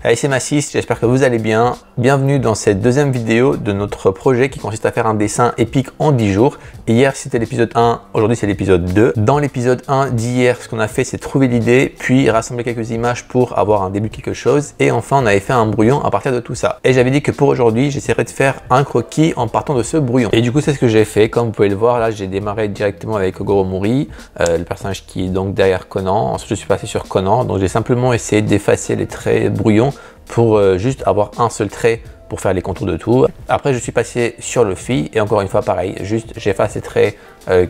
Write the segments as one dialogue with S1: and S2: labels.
S1: Allez, c'est Massis, j'espère que vous allez bien. Bienvenue dans cette deuxième vidéo de notre projet qui consiste à faire un dessin épique en 10 jours. Hier c'était l'épisode 1, aujourd'hui c'est l'épisode 2. Dans l'épisode 1 d'hier, ce qu'on a fait c'est trouver l'idée, puis rassembler quelques images pour avoir un début de quelque chose. Et enfin on avait fait un brouillon à partir de tout ça. Et j'avais dit que pour aujourd'hui j'essaierais de faire un croquis en partant de ce brouillon. Et du coup c'est ce que j'ai fait. Comme vous pouvez le voir là, j'ai démarré directement avec Kogoro Mori, le personnage qui est donc derrière Conan. Ensuite je suis passé sur Conan, donc j'ai simplement essayé d'effacer les traits brouillons pour juste avoir un seul trait pour faire les contours de tout. Après je suis passé sur Luffy et encore une fois pareil, juste j'efface les traits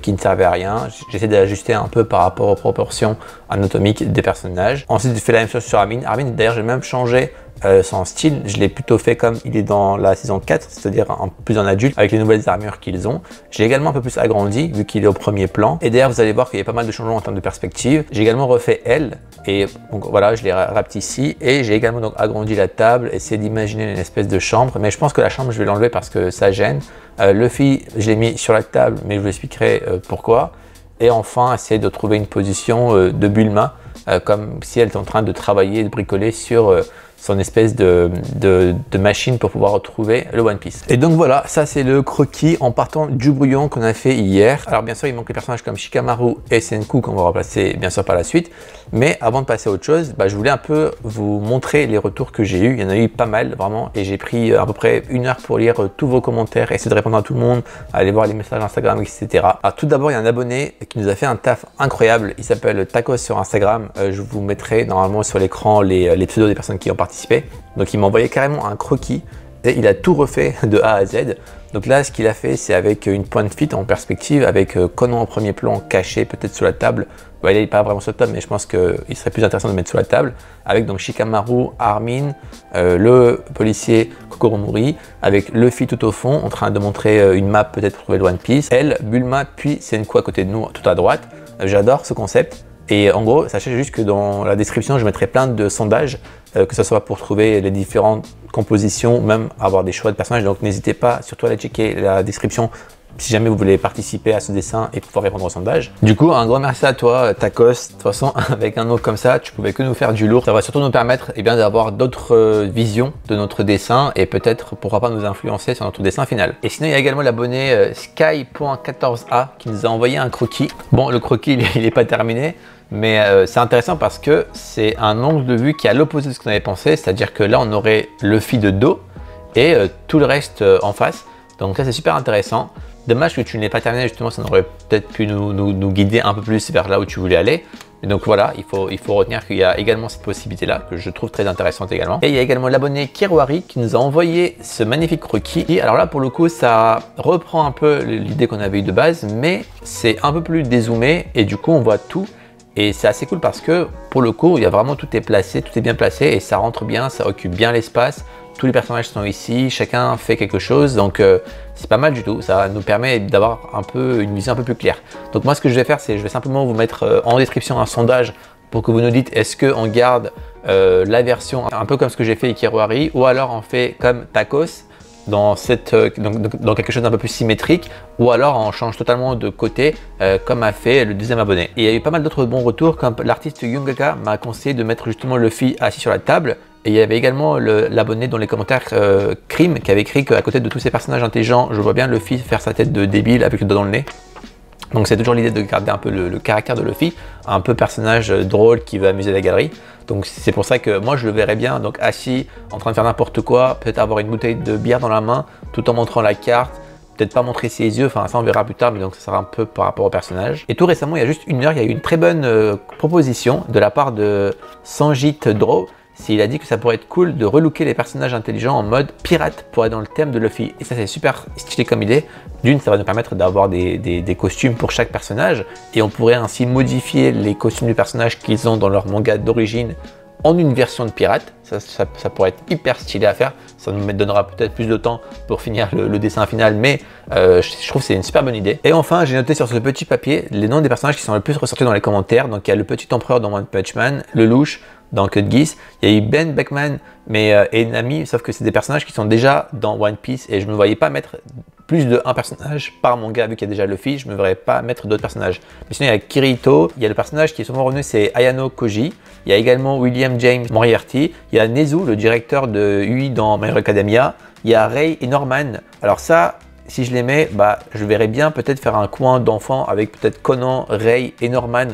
S1: qui ne servaient à rien. J'essaie d'ajuster un peu par rapport aux proportions anatomiques des personnages. Ensuite j'ai fait la même chose sur Armin. Armin d'ailleurs j'ai même changé son style, je l'ai plutôt fait comme il est dans la saison 4, c'est-à-dire un peu plus en adulte avec les nouvelles armures qu'ils ont. J'ai également un peu plus agrandi vu qu'il est au premier plan. Et d'ailleurs vous allez voir qu'il y a pas mal de changements en termes de perspective. J'ai également refait elle et donc voilà, je l'ai rapetissi et j'ai également donc agrandi la table, essayé d'imaginer une espèce de chambre, mais je pense que la chambre je vais l'enlever parce que ça gêne. Luffy je l'ai mis sur la table mais je vous expliquerai pourquoi. Et enfin essayer de trouver une position de Bulma comme si elle était en train de travailler, de bricoler sur son espèce de machine pour pouvoir retrouver le One Piece. Et donc voilà, ça c'est le croquis en partant du brouillon qu'on a fait hier. Alors bien sûr il manque les personnages comme Shikamaru et Senku qu'on va remplacer bien sûr par la suite. Mais avant de passer à autre chose, je voulais un peu vous montrer les retours que j'ai eu. Il y en a eu pas mal vraiment et j'ai pris à peu près 1 heure pour lire tous vos commentaires, essayer de répondre à tout le monde, aller voir les messages Instagram, etc. Alors tout d'abord il y a un abonné qui nous a fait un taf incroyable. Il s'appelle Tacos sur Instagram. Je vous mettrai normalement sur l'écran les pseudos des personnes qui ont participé. Donc il m'a envoyé carrément un croquis et il a tout refait de A à Z. Donc là ce qu'il a fait c'est avec une point de fit en perspective avec Conan en premier plan caché peut-être sous la table. Il n'est pas vraiment sur la table mais je pense qu'il serait plus intéressant de mettre sous la table avec donc Shikamaru, Armin, le policier Kogoro Mori avec Luffy tout au fond en train de montrer une map peut-être pour trouver le One Piece, elle, Bulma puis Senku à côté de nous tout à droite. J'adore ce concept. Et en gros, sachez juste que dans la description, je mettrai plein de sondages, que ce soit pour trouver les différentes compositions, même avoir des choix de personnages. Donc n'hésitez pas surtout à aller checker la description si jamais vous voulez participer à ce dessin et pouvoir répondre au sondage. Du coup, un grand merci à toi, Tacos. De toute façon, avec un nom comme ça, tu pouvais que nous faire du lourd. Ça va surtout nous permettre d'avoir d'autres visions de notre dessin et peut-être, pourquoi pas, nous influencer sur notre dessin final. Et sinon, il y a également l'abonné Sky.14a qui nous a envoyé un croquis. Bon, le croquis, il n'est pas terminé. Mais c'est intéressant parce que c'est un angle de vue qui est à l'opposé de ce qu'on avait pensé, c'est-à-dire que là on aurait Luffy de dos et tout le reste en face. Donc ça c'est super intéressant. Dommage que tu ne l'aies pas terminé, justement ça aurait peut-être pu nous guider un peu plus vers là où tu voulais aller. Et donc voilà, il faut retenir qu'il y a également cette possibilité-là que je trouve très intéressante également. Et il y a également l'abonné Kiruari qui nous a envoyé ce magnifique croquis. Et alors là, pour le coup, ça reprend un peu l'idée qu'on avait eu de base, mais c'est un peu plus dézoomé et du coup, on voit tout. Et c'est assez cool parce que pour le coup, il y a vraiment tout est placé, tout est bien placé et ça rentre bien, ça occupe bien l'espace. Tous les personnages sont ici, chacun fait quelque chose, donc c'est pas mal du tout. Ça nous permet d'avoir un peu une vision un peu plus claire. Donc moi, ce que je vais faire, c'est je vais simplement vous mettre en description un sondage pour que vous nous dites est-ce qu'on garde la version un peu comme ce que j'ai fait avec Kiruari ou alors on fait comme Tacos dans quelque chose d'un peu plus symétrique ou alors on change totalement de côté comme a fait le deuxième abonné. Et il y a eu pas mal d'autres bons retours comme l'artiste Yungaka m'a conseillé de mettre justement Luffy assis sur la table et il y avait également l'abonné dans les commentaires Crime qui avait écrit qu'à côté de tous ces personnages intelligents je vois bien Luffy faire sa tête de débile avec le doigt dans le nez. Donc c'est toujours l'idée de garder un peu le caractère de Luffy, un peu personnage drôle qui veut amuser la galerie. Donc c'est pour ça que moi je le verrais bien, donc assis, en train de faire n'importe quoi, peut-être avoir une bouteille de bière dans la main, tout en montrant la carte, peut-être pas montrer ses yeux, enfin ça on verra plus tard, mais donc ça sera un peu par rapport au personnage. Et tout récemment, il y a juste 1 heure, il y a eu une très bonne proposition de la part de Sanjit Draw. Il a dit que ça pourrait être cool de relooker les personnages intelligents en mode pirate pour être dans le thème de Luffy. Et ça c'est super stylé comme idée. D'une, ça va nous permettre d'avoir des costumes pour chaque personnage et on pourrait ainsi modifier les costumes du personnage qu'ils ont dans leur manga d'origine en une version de pirate. Ça pourrait être hyper stylé à faire. Ça nous donnera peut-être plus de temps pour finir le dessin final, mais je trouve que c'est une super bonne idée. Et enfin, j'ai noté sur ce petit papier les noms des personnages qui sont le plus ressortis dans les commentaires. Donc il y a le petit empereur dans One Punch Man, le louche dans Code Geass, il y a eu Ben Beckman et Nami, sauf que c'est des personnages qui sont déjà dans One Piece et je ne me voyais pas mettre plus de un personnage par manga, vu qu'il y a déjà Luffy, je ne me verrais pas mettre d'autres personnages. Mais sinon, il y a Kirito, il y a le personnage qui est souvent revenu, c'est Ayano Koji. Il y a également William James Moriarty. Il y a Nezu, le directeur de UI dans My Hero Academia. Il y a Rei et Norman. Alors ça, si je les mets, je verrais bien peut-être faire un coin d'enfants avec peut-être Conan, Rei et Norman.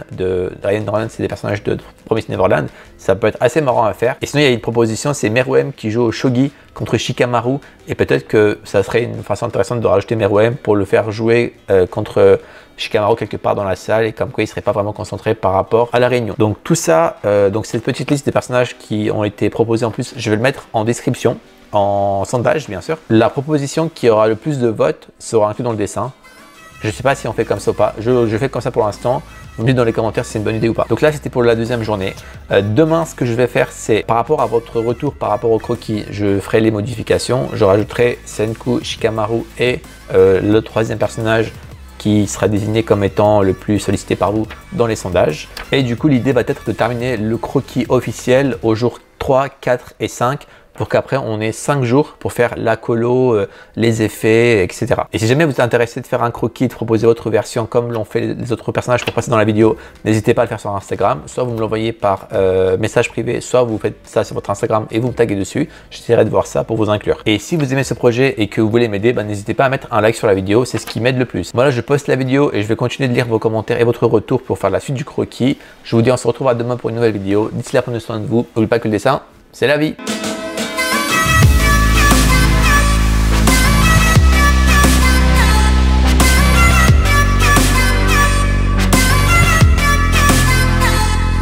S1: Rei et Norman, c'est des personnages de Promised Neverland. Ça peut être assez marrant à faire. Et sinon, il y a une proposition, c'est Meruem qui joue au Shogi contre Shikamaru. Et peut-être que ça serait une façon intéressante de rajouter Meruem pour le faire jouer contre Shikamaru quelque part dans la salle, et comme quoi il ne serait pas vraiment concentré par rapport à la réunion. Donc tout ça, donc cette petite liste des personnages qui ont été proposés en plus, je vais le mettre en description. En sondage bien sûr. La proposition qui aura le plus de votes sera inclue dans le dessin. Je ne sais pas si on fait comme ça ou pas. Je fais comme ça pour l'instant. Vous me dites dans les commentaires si c'est une bonne idée ou pas. Donc là, c'était pour la deuxième journée. Demain, ce que je vais faire, c'est par rapport à votre retour, par rapport au croquis, je ferai les modifications. Je rajouterai Senku, Shikamaru et le troisième personnage qui sera désigné comme étant le plus sollicité par vous dans les sondages. Et du coup, l'idée va être de terminer le croquis officiel au jour 3, 4 et 5. Pour qu'après on ait 5 jours pour faire la colo, les effets, etc. Et si jamais vous êtes intéressé de faire un croquis, de proposer votre version comme l'ont fait les autres personnages pour passer dans la vidéo, n'hésitez pas à le faire sur Instagram. Soit vous me l'envoyez par message privé, soit vous faites ça sur votre Instagram et vous me taguez dessus. J'essaierai de voir ça pour vous inclure. Et si vous aimez ce projet et que vous voulez m'aider, n'hésitez pas à mettre un like sur la vidéo, c'est ce qui m'aide le plus. Voilà, je poste la vidéo et je vais continuer de lire vos commentaires et votre retour pour faire la suite du croquis. Je vous dis on se retrouve à demain pour une nouvelle vidéo. D'ici là, prenez soin de vous. N'oubliez pas que le dessin, c'est la vie.